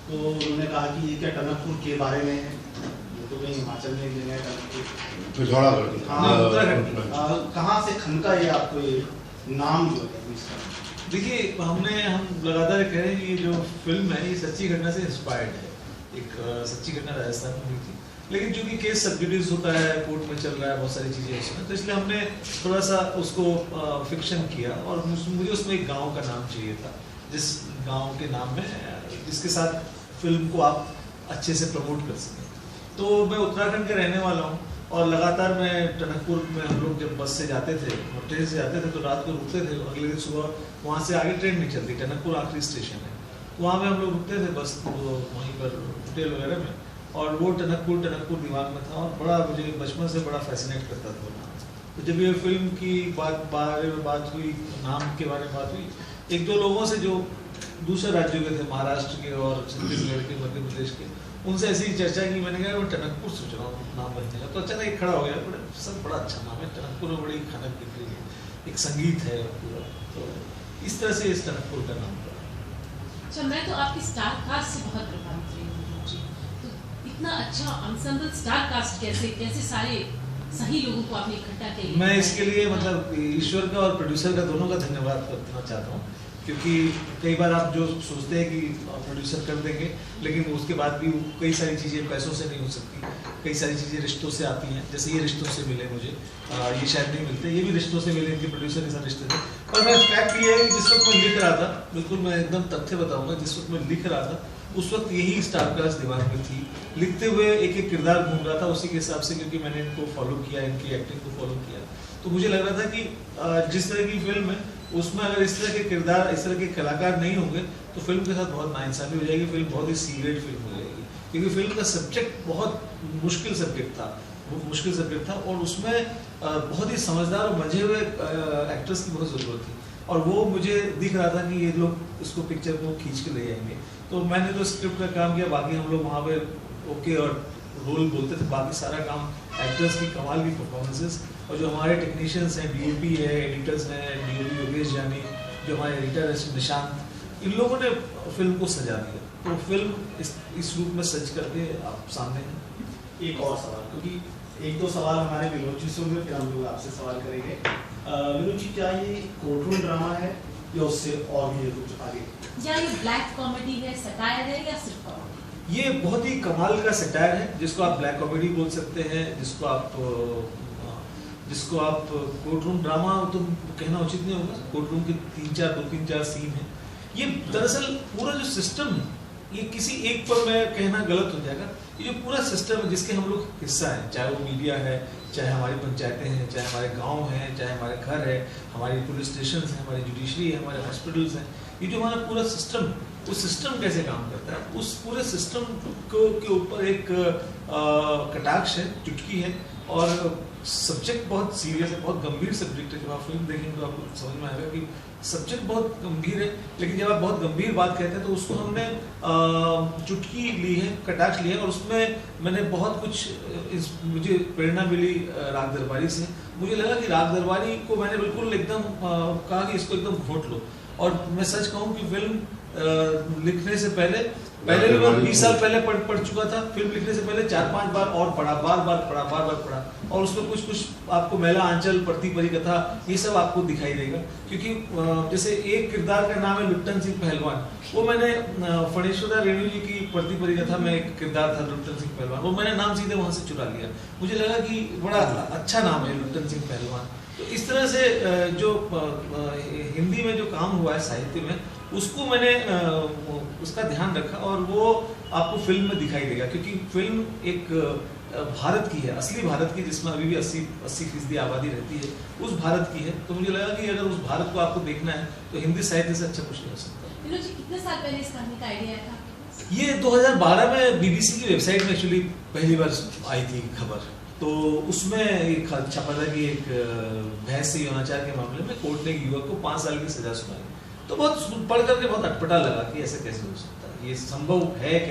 तो उन्होंने कहा कि ये क्या टनकपुर के बारे में है, ये तो कहीं हिमाचल में लेना है टनकपुर। हाँ, उत्तराखंड कहाँ से खनका ये आपको ये नाम जो है इसका? देखिए, हम लगातार कह रहे हैं कि ये जो फिल्म है ये सच्ची घटना से इंस्पायर्ड है। एक सच्ची घटना राजस्थान में हुई थी, लेकिन चूंकि केस सब जुडिस होता है, कोर्ट में चल रहा है, बहुत सारी चीज़ें उसमें, तो इसलिए हमने थोड़ा सा उसको फिक्शन किया। और मुझे उसमें एक गांव का नाम चाहिए था, जिस गांव के नाम में जिसके साथ फिल्म को आप अच्छे से प्रमोट कर सकें। तो मैं उत्तराखंड का रहने वाला हूँ, और लगातार मैं टनकपुर में, हम लोग जब बस से जाते थे और ट्रेन से जाते थे तो रात को रुकते थे, अगले दिन सुबह वहाँ से आगे ट्रेन नहीं चलती, टनकपुर आखिरी स्टेशन है, तो वहाँ में हम लोग रुकते थे बस वहीं पर होटल वगैरह में। और वो टनकपुर दिमाग में था, और बड़ा मुझे बचपन से बड़ा फैसिनेट करता था नाम। तो जब ये फिल्म की बारे में बात हुई, नाम के बारे में बात हुई, एक दो लोगों से जो दूसरे राज्यों के थे, महाराष्ट्र के और छत्तीसगढ़ के, मध्य प्रदेश के, उनसे ऐसी चर्चा की। मैंने कहा मैं टनकपुर सोच रहा हूँ नाम रखने का, तो अचानक एक खड़ा हो गया, बड़ा अच्छा नाम है, टनकपुर में बड़ी खनक दिख रही है, एक संगीत है पूरा, तो इस तरह से इस टनकपुर का नाम पड़ा। अच्छा, मैं तो आपकी स्टार कास्ट से बहुत प्रभावित रही हूँ जी। तो इतना अच्छा एंसेंबल स्टार कास्ट कैसे सारे सही लोगों को आपने इकट्ठा किया? मैं इसके लिए मतलब ईश्वर का और प्रोड्यूसर का दोनों का धन्यवाद करना चाहता हूँ, क्योंकि कई बार आप जो सोचते हैं कि प्रोड्यूसर कर देंगे, लेकिन उसके बाद भी कई सारी चीज़ें पैसों से नहीं हो सकती, कई सारी चीज़ें रिश्तों से आती हैं। जैसे ये रिश्तों से मिले मुझे, ये शायद नहीं मिलते, ये भी रिश्तों से मिले, इनके प्रोड्यूसर के साथ रिश्ते थे। पर मैं फैक्ट ये है कि जिस वक्त मैं लिख रहा था, बिल्कुल मैं एकदम तथ्य बताऊँगा, जिस वक्त मैं लिख रहा था उस वक्त यही स्टार कास्ट दिमाग में थी। लिखते हुए एक एक किरदार घूम रहा था उसी के हिसाब से, क्योंकि मैंने इनको फॉलो किया, इनकी एक्टिंग को फॉलो किया। तो मुझे लग रहा था कि जिस तरह की फिल्म है उसमें अगर इस तरह के किरदार, इस तरह के कलाकार नहीं होंगे तो फिल्म के साथ बहुत नाइंसाफी हो जाएगी, फिल्म बहुत ही सीरियस फिल्म हो जाएगी। क्योंकि फिल्म का सब्जेक्ट बहुत मुश्किल सब्जेक्ट था, और उसमें बहुत ही समझदार और मजे हुए एक्टर्स की बहुत ज़रूरत थी, और वो मुझे दिख रहा था कि ये लोग इसको पिक्चर को खींच के ले जाएंगे। तो मैंने तो स्क्रिप्ट का काम किया, बाकी हम लोग वहाँ पे ओके और रोल बोलते थे, बाकी सारा काम एक्टर्स की कमाल की परफॉर्मेंसेस, और जो हमारे टेक्नीशियंस हैं, डीओपी है, एडिटर्स हैं, डीओपी योगेश जानी, जो हमारे एडिटर है निशांत, इन लोगों ने फिल्म को सजा दिया। तो फिल्म इस रूप में सज करके आप सामने है। एक और सवाल, क्योंकि एक दो सवाल हमारे विनोद जी से होंगे, फिर हम लोग आपसे सवाल करेंगे। विनोद जी, क्या ये कोर्टरूम ड्रामा है या उससे और भी कुछ आगे? या ये ब्लैक कॉमेडी है, सटायर है, या सिर्फ कॉमेडी? ये बहुत ही कमाल का सटायर है, जिसको आप ब्लैक कॉमेडी बोल सकते हैं, जिसको आप कोर्टरूम ड्रामा तो कहना उचित नहीं होगा। कोर्टरूम के दो तीन चार सीन हैं। ये दरअसल पूरा जो सिस्टम है, ये किसी एक पर मैं कहना गलत हो जाएगा, ये जो पूरा सिस्टम है जिसके हम लोग हिस्सा हैं, चाहे वो मीडिया है, चाहे हमारी पंचायतें हैं, चाहे हमारे गांव हैं, चाहे हमारे घर है, हमारी पुलिस स्टेशन है, हमारी जुडिशरी है, हमारे हॉस्पिटल्स हैं, ये जो हमारा पूरा सिस्टम, वो सिस्टम कैसे काम करता है, उस पूरे सिस्टम के ऊपर एक कटाक्ष है, चुटकी है, और सब्जेक्ट बहुत सीरियस है, बहुत गंभीर सब्जेक्ट है। जब आप फिल्म देखेंगे तो आपको समझ में आएगा कि सब्जेक्ट बहुत गंभीर है, लेकिन जब आप बहुत गंभीर बात कहते हैं तो उसको हमने चुटकी ली है, कटाक्ष लिया है, और उसमें मैंने बहुत कुछ मुझे प्रेरणा मिली राग दरबारी से। मुझे लगा कि राग दरबारी को मैंने बिल्कुल एकदम कहा कि इसको एकदम घोट लो। और मैं सच कहूँ कि फिल्म लिखने से पहले भी मैं 20 साल पहले पढ़ चुका था। फिल्म लिखने से पहले 4-5 बार और पढ़ा, बार बार पढ़ा, और उसमें कुछ आपको मेला आंचल, प्रति परी कथा, ये सब आपको दिखाई देगा। क्योंकि जैसे एक किरदार का नाम है लुट्टन सिंह पहलवान, वो मैंने फणेश्वर रेणु जी की प्रति परी कथा में एक किरदार था लुट्टन सिंह पहलवान, वो मैंने नाम सीधे वहाँ से चुरा लिया। मुझे लगा कि बड़ा अच्छा नाम है लुट्टन सिंह पहलवान। तो इस तरह से जो हिंदी में जो काम हुआ है साहित्य में, उसको मैंने उसका ध्यान रखा, और वो आपको फिल्म में दिखाई देगा। क्योंकि फिल्म एक भारत की है, असली भारत की, जिसमें अभी भी 80% आबादी रहती है, उस भारत की है। तो मुझे लगा कि अगर उस भारत को आपको देखना है तो हिंदी साहित्य से अच्छा कुछ नहीं हो सकता। विनोद जी, कितने साल पहले इस कहानी का आइडिया था? ये 2012 में बीबीसी की वेबसाइट में एक्चुअली पहली बार आई थी खबर। तो उसमें एक छपा था कि एक भैंस से यौनाचार के मामले में कोर्ट ने एक युवक को 5 साल की सजा सुनाई। तो बहुत पढ़ करके बहुत अटपटा लगा कि ऐसे कैसे हो सकता है, ये संभव है क्या?